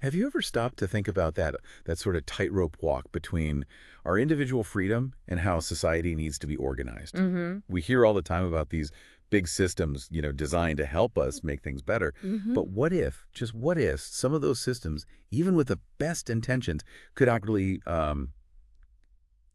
Have you ever stopped to think about that sort of tightrope walk between our individual freedom and how society needs to be organized? Mm-hmm. We hear all the time about these big systems, designed to help us make things better. Mm-hmm. But what if, just what if, some of those systems, even with the best intentions, could actually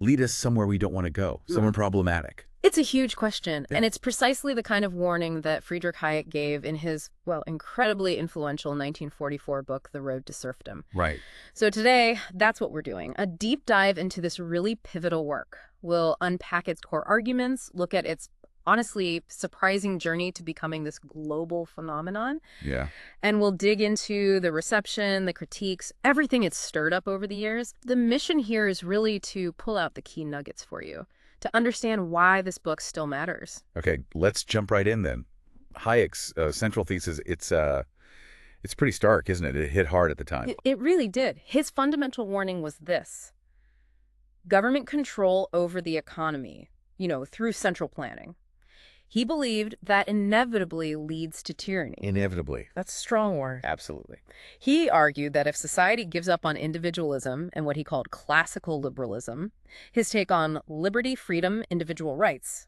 lead us somewhere we don't want to go, somewhere problematic? It's a huge question, Yeah. and it's precisely the kind of warning that Friedrich Hayek gave in his, well, incredibly influential 1944 book, The Road to Serfdom. Right. So today, that's what we're doing, a deep dive into this really pivotal work. We'll unpack its core arguments, look at its honestly surprising journey to becoming this global phenomenon, Yeah. and we'll dig into the reception, the critiques, everything it's stirred up over the years. The mission here is really to pull out the key nuggets for you, to understand why this book still matters. Okay, let's jump right in then. Hayek's central thesis, it's pretty stark, isn't it? It hit hard at the time. It really did. His fundamental warning was this: government control over the economy, through central planning. He believed that inevitably leads to tyranny. Inevitably. That's a strong word. Absolutely. He argued that if society gives up on individualism and what he called classical liberalism, his take on liberty, freedom, individual rights,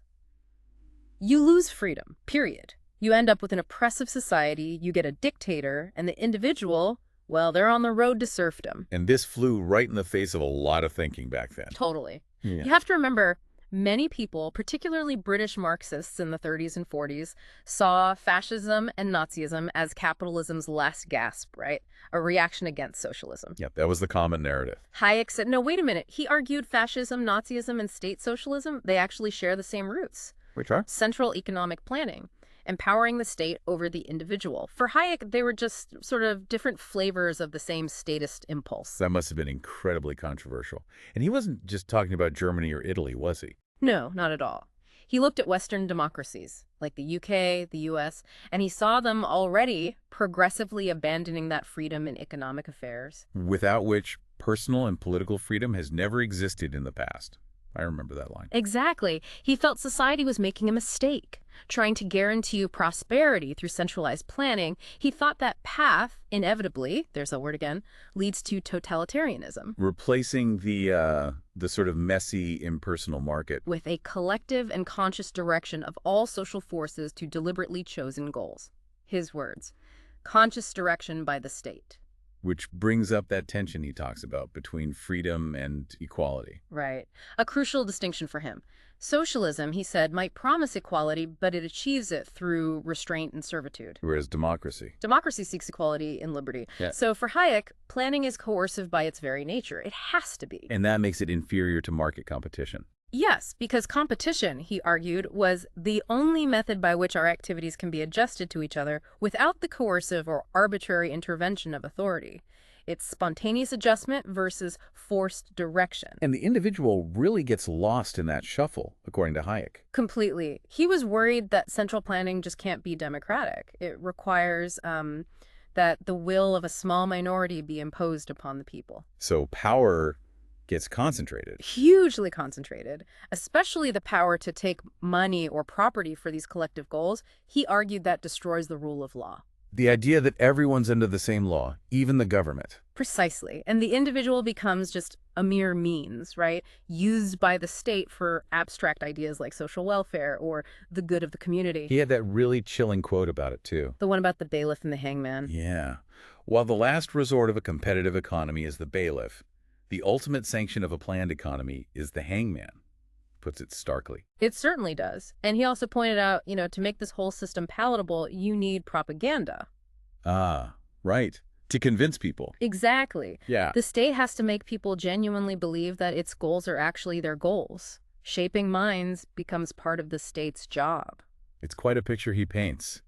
you lose freedom, period. You end up with an oppressive society, you get a dictator, and the individual, well, they're on the road to serfdom. And this flew right in the face of a lot of thinking back then. Totally. Yeah. You have to remember, many people, particularly British Marxists in the 30s and 40s, saw fascism and Nazism as capitalism's last gasp, right? A reaction against socialism. Yep, that was the common narrative. Hayek said, no, wait a minute. He argued fascism, Nazism, and state socialism, they actually share the same roots. Which are? Central economic planning, empowering the state over the individual. For Hayek, they were just sort of different flavors of the same statist impulse. That must have been incredibly controversial. And he wasn't just talking about Germany or Italy, was he? No, not at all. He looked at Western democracies, like the UK, the US, and he saw them already progressively abandoning that freedom in economic affairs. Without which personal and political freedom has never existed in the past. I remember that line. Exactly. He felt society was making a mistake, trying to guarantee you prosperity through centralized planning. He thought that path, inevitably, there's that word again, leads to totalitarianism. Replacing the sort of messy, impersonal market. With a collective and conscious direction of all social forces to deliberately chosen goals. His words, conscious direction by the state. Which brings up that tension he talks about between freedom and equality. Right. A crucial distinction for him. Socialism, he said, might promise equality, but it achieves it through restraint and servitude. Whereas democracy. Democracy seeks equality and liberty. Yeah. So for Hayek, planning is coercive by its very nature. It has to be. And that makes it inferior to market competition. Yes, because competition, he argued, was the only method by which our activities can be adjusted to each other without the coercive or arbitrary intervention of authority. It's spontaneous adjustment versus forced direction. And the individual really gets lost in that shuffle, according to Hayek. Completely. He was worried that central planning just can't be democratic. It requires that the will of a small minority be imposed upon the people. So power gets concentrated. Hugely concentrated, especially the power to take money or property for these collective goals. He argued that destroys the rule of law. The idea that everyone's under the same law, even the government. Precisely. And the individual becomes just a mere means, right? Used by the state for abstract ideas like social welfare or the good of the community. He had that really chilling quote about it, too. The one about the bailiff and the hangman. Yeah. While the last resort of a competitive economy is the bailiff, the ultimate sanction of a planned economy is the hangman, puts it starkly. It certainly does. And he also pointed out, to make this whole system palatable, you need propaganda. Ah, right. To convince people. Exactly. Yeah. The state has to make people genuinely believe that its goals are actually their goals. Shaping minds becomes part of the state's job. It's quite a picture he paints.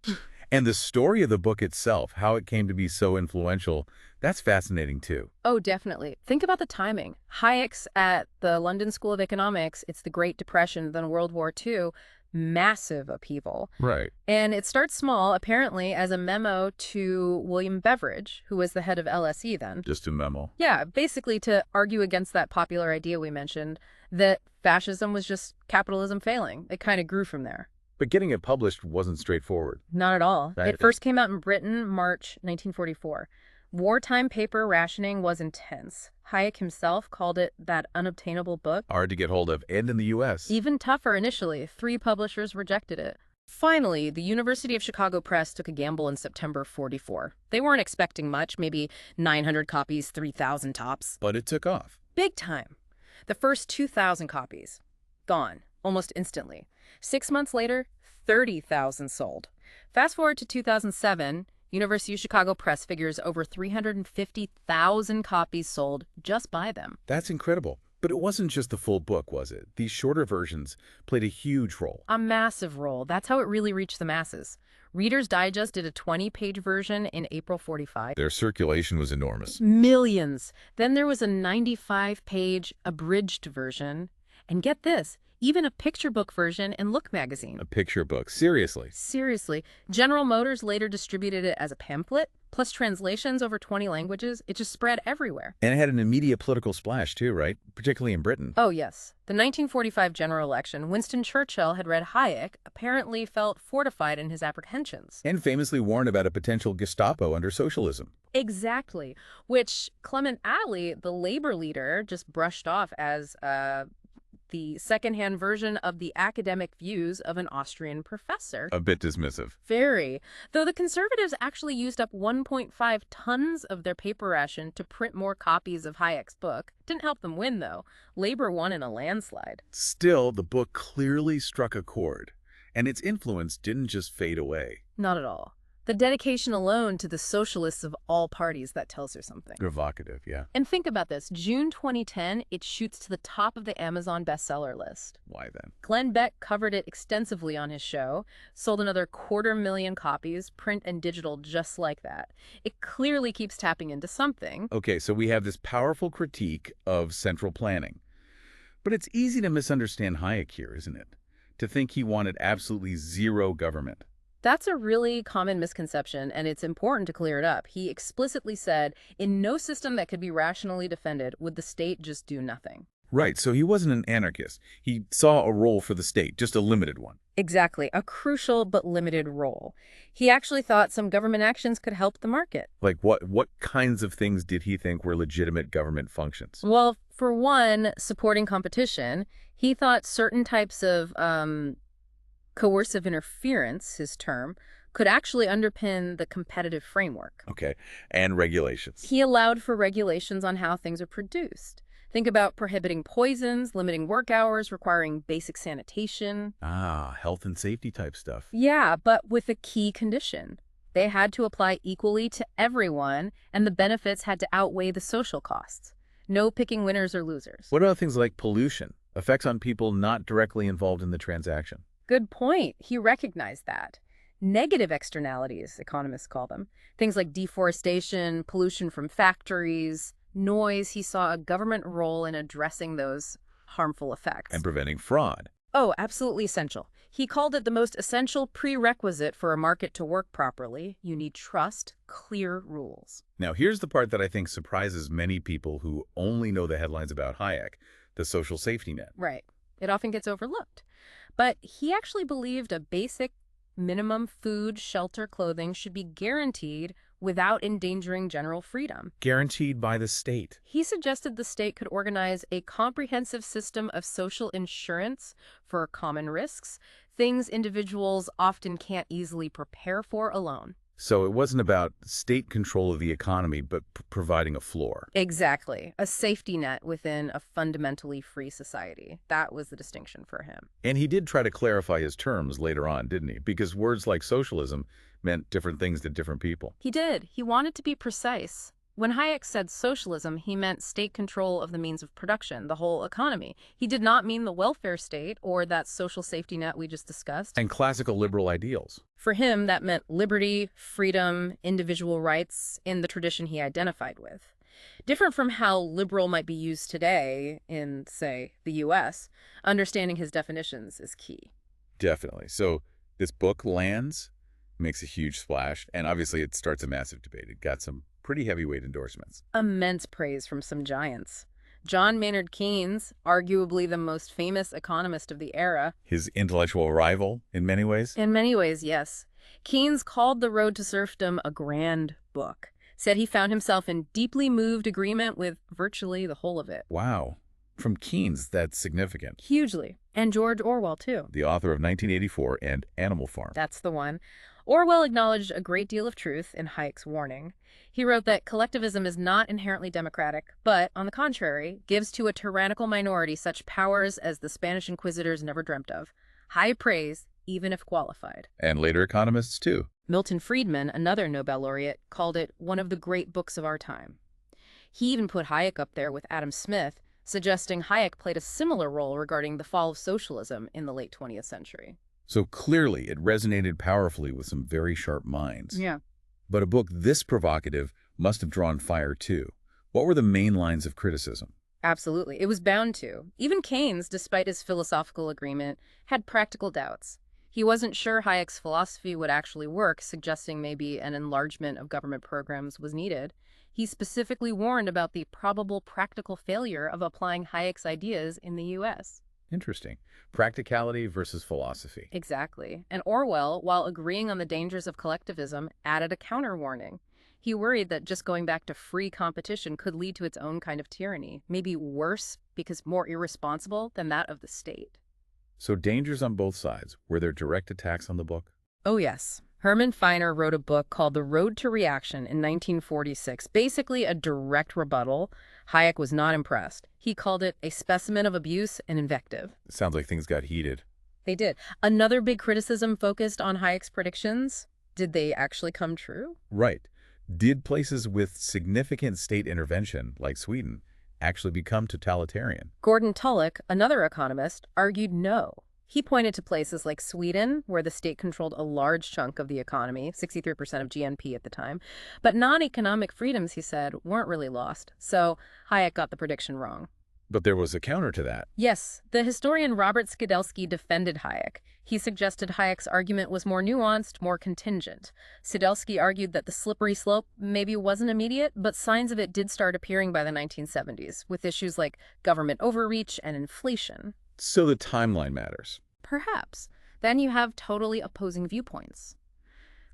And the story of the book itself, how it came to be so influential, that's fascinating too. Oh, definitely. Think about the timing. Hayek's at the London School of Economics. It's the Great Depression, then World War II. Massive upheaval. Right. And it starts small, apparently, as a memo to William Beveridge, who was the head of LSE then. Just a memo. Yeah, basically to argue against that popular idea we mentioned, that fascism was just capitalism failing. It kind of grew from there. But getting it published wasn't straightforward. Not at all. Right. It first came out in Britain, March 1944. Wartime paper rationing was intense. Hayek himself called it that unobtainable book. Hard to get hold of, and in the U.S. Even tougher initially, 3 publishers rejected it. Finally, the University of Chicago Press took a gamble in September '44. They weren't expecting much, maybe 900 copies, 3,000 tops. But it took off. Big time. The first 2,000 copies, gone, almost instantly. 6 months later, 30,000 sold. Fast forward to 2007, University of Chicago Press figures over 350,000 copies sold just by them. That's incredible. But it wasn't just the full book, was it? These shorter versions played a huge role. A massive role. That's how it really reached the masses. Reader's Digest did a 20-page version in April '45. Their circulation was enormous. Millions. Then there was a 95-page abridged version. And get this, even a picture book version in Look magazine. A picture book. Seriously. Seriously. General Motors later distributed it as a pamphlet, plus translations over 20 languages. It just spread everywhere. And it had an immediate political splash, too, right? Particularly in Britain. Oh, yes. The 1945 general election, Winston Churchill had read Hayek, apparently felt fortified in his apprehensions. And famously warned about a potential Gestapo under socialism. Exactly. Which Clement Attlee, the labor leader, just brushed off as the secondhand version of the academic views of an Austrian professor. A bit dismissive. Very. Though the conservatives actually used up 1.5 tons of their paper ration to print more copies of Hayek's book. Didn't help them win, though. Labor won in a landslide. Still, the book clearly struck a chord, and its influence didn't just fade away. Not at all. The dedication alone to the socialists of all parties, that tells her something. Provocative, yeah. And think about this. June 2010, it shoots to the top of the Amazon bestseller list. Why then? Glenn Beck covered it extensively on his show, sold another 250,000 copies, print and digital just like that. It clearly keeps tapping into something. Okay, so we have this powerful critique of central planning. But it's easy to misunderstand Hayek here, isn't it? To think he wanted absolutely zero government. That's a really common misconception, and it's important to clear it up. He explicitly said, in no system that could be rationally defended would the state just do nothing. Right, so he wasn't an anarchist. He saw a role for the state, just a limited one. Exactly, a crucial but limited role. He actually thought some government actions could help the market. Like what kinds of things did he think were legitimate government functions? Well, for one, supporting competition. He thought certain types of coercive interference, his term, could actually underpin the competitive framework. Okay, and regulations. He allowed for regulations on how things are produced. Think about prohibiting poisons, limiting work hours, requiring basic sanitation. Ah, health and safety type stuff. Yeah, but with a key condition. They had to apply equally to everyone, and the benefits had to outweigh the social costs. No picking winners or losers. What about things like pollution? Effects on people not directly involved in the transaction? Good point. He recognized that. Negative externalities, economists call them. Things like deforestation, pollution from factories, noise. He saw a government role in addressing those harmful effects. And preventing fraud. Oh, absolutely essential. He called it the most essential prerequisite for a market to work properly. You need trust, clear rules. Now, here's the part that I think surprises many people who only know the headlines about Hayek, the social safety net. Right. It often gets overlooked. But he actually believed a basic minimum food, shelter, clothing should be guaranteed without endangering general freedom. Guaranteed by the state. He suggested the state could organize a comprehensive system of social insurance for common risks, things individuals often can't easily prepare for alone. So it wasn't about state control of the economy, but providing a floor. Exactly. A safety net within a fundamentally free society. That was the distinction for him. And he did try to clarify his terms later on, didn't he? Because words like socialism meant different things to different people. He did. He wanted to be precise. When Hayek said socialism, he meant state control of the means of production, the whole economy. He did not mean the welfare state or that social safety net we just discussed. And classical liberal ideals. For him, that meant liberty, freedom, individual rights in the tradition he identified with. Different from how liberal might be used today in, say, the U.S., understanding his definitions is key. Definitely. So this book lands, makes a huge splash, and obviously it starts a massive debate. It got some pretty heavyweight endorsements. Immense praise from some giants. John Maynard Keynes, arguably the most famous economist of the era. His intellectual rival, in many ways? In many ways, yes. Keynes called The Road to Serfdom a grand book. said he found himself in deeply moved agreement with virtually the whole of it. Wow. From Keynes, that's significant. Hugely. And George Orwell, too. The author of 1984 and Animal Farm. That's the one. Orwell acknowledged a great deal of truth in Hayek's warning. He wrote that collectivism is not inherently democratic, but, on the contrary, gives to a tyrannical minority such powers as the Spanish inquisitors never dreamt of. High praise, even if qualified. And later economists, too. Milton Friedman, another Nobel laureate, called it one of the great books of our time. He even put Hayek up there with Adam Smith, suggesting Hayek played a similar role regarding the fall of socialism in the late 20th century. So clearly, it resonated powerfully with some very sharp minds. Yeah. But a book this provocative must have drawn fire, too. What were the main lines of criticism? Absolutely. It was bound to. Even Keynes, despite his philosophical agreement, had practical doubts. He wasn't sure Hayek's philosophy would actually work, suggesting maybe an enlargement of government programs was needed. He specifically warned about the probable practical failure of applying Hayek's ideas in the U.S. Interesting. Practicality versus philosophy. Exactly. And Orwell, while agreeing on the dangers of collectivism, added a counter-warning. He worried that just going back to free competition could lead to its own kind of tyranny, maybe worse because more irresponsible than that of the state. So dangers on both sides. Were there direct attacks on the book? Oh, yes. Hermann Feiner wrote a book called The Road to Reaction in 1946, basically a direct rebuttal. Hayek was not impressed. He called it a specimen of abuse and invective. It sounds like things got heated. They did. Another big criticism focused on Hayek's predictions. Did they actually come true? Right. Did places with significant state intervention, like Sweden, actually become totalitarian? Gordon Tullock, another economist, argued no. He pointed to places like Sweden, where the state controlled a large chunk of the economy, 63% of GNP at the time. But non-economic freedoms, he said, weren't really lost. So Hayek got the prediction wrong. But there was a counter to that. Yes, the historian Robert Skidelsky defended Hayek. He suggested Hayek's argument was more nuanced, more contingent. Skidelsky argued that the slippery slope maybe wasn't immediate, but signs of it did start appearing by the 1970s, with issues like government overreach and inflation. So the timeline matters. Perhaps. Then you have totally opposing viewpoints.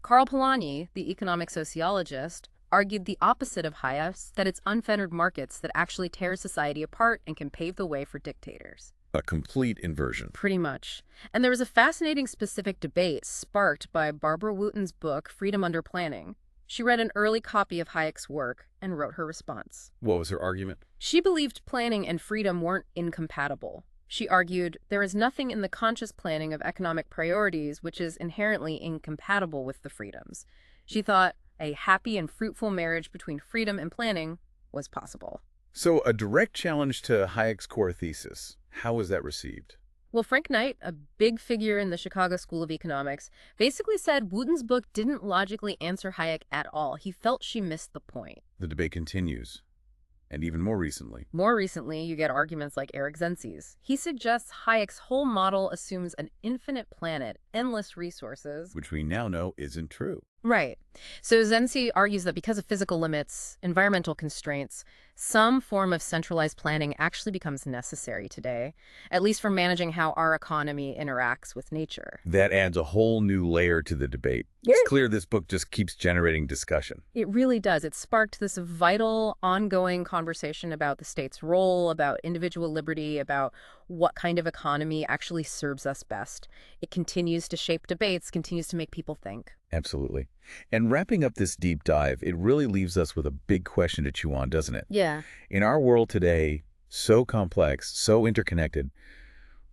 Karl Polanyi, the economic sociologist, argued the opposite of Hayek's, that it's unfettered markets that actually tear society apart and can pave the way for dictators. A complete inversion. Pretty much. And there was a fascinating specific debate sparked by Barbara Wooten's book, Freedom Under Planning. She read an early copy of Hayek's work and wrote her response. What was her argument? She believed planning and freedom weren't incompatible. She argued, there is nothing in the conscious planning of economic priorities which is inherently incompatible with the freedoms. She thought a happy and fruitful marriage between freedom and planning was possible. So a direct challenge to Hayek's core thesis. How was that received? Well, Frank Knight, a big figure in the Chicago School of Economics, basically said Wooten's book didn't logically answer Hayek at all. He felt she missed the point. The debate continues. And even more recently. More recently, you get arguments like Eric Zenzi's. He suggests Hayek's whole model assumes an infinite planet, endless resources. Which we now know isn't true. Right. So Zenzi argues that because of physical limits, environmental constraints, some form of centralized planning actually becomes necessary today, at least for managing how our economy interacts with nature. That adds a whole new layer to the debate. It's clear this book just keeps generating discussion. It really does. It sparked this vital, ongoing conversation about the state's role, about individual liberty, about what kind of economy actually serves us best. It continues to shape debates, continues to make people think. Absolutely. And wrapping up this deep dive, it really leaves us with a big question to chew on, doesn't it? Yeah. In our world today, so complex, so interconnected,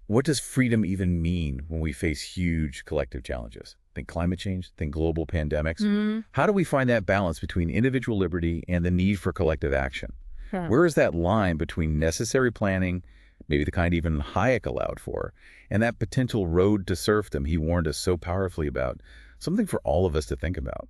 what does freedom even mean when we face huge collective challenges? Think climate change, think global pandemics. Mm-hmm. How do we find that balance between individual liberty and the need for collective action? Where is that line between necessary planning, maybe the kind even Hayek allowed for, and that potential road to serfdom he warned us so powerfully about? Something for all of us to think about.